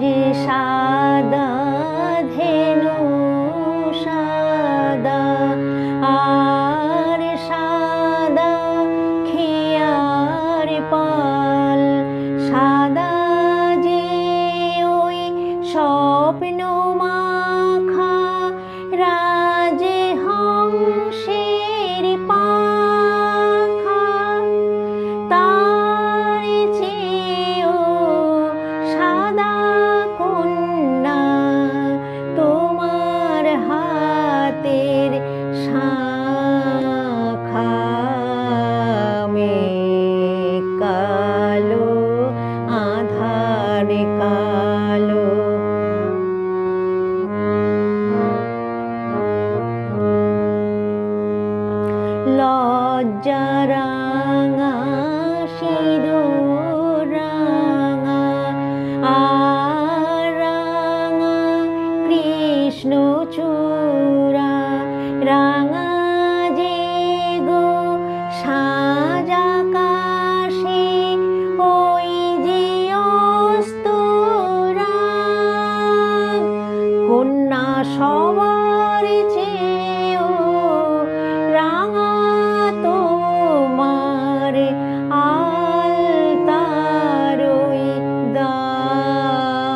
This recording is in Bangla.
যে সাদা ধেনু সাদা আর সাদা খেয়ার পাল সাদা যে ওই স্বপ্ন মাখা রাজে হংসের পাখা তার চেয়েও সাদা কন্যা তোমার হাতের শাখা মেঘ কালো আধার কালো লজ্জা রাঙা সিঁদুর রাঙা আর রাঙা কৃষ্ণচূড়া রাঙা যে গো সাজা কাশে ওই যে অস্তরাগ কন্যা সবার চেয়েও রাঙা তোমার আলতার ওই দাগ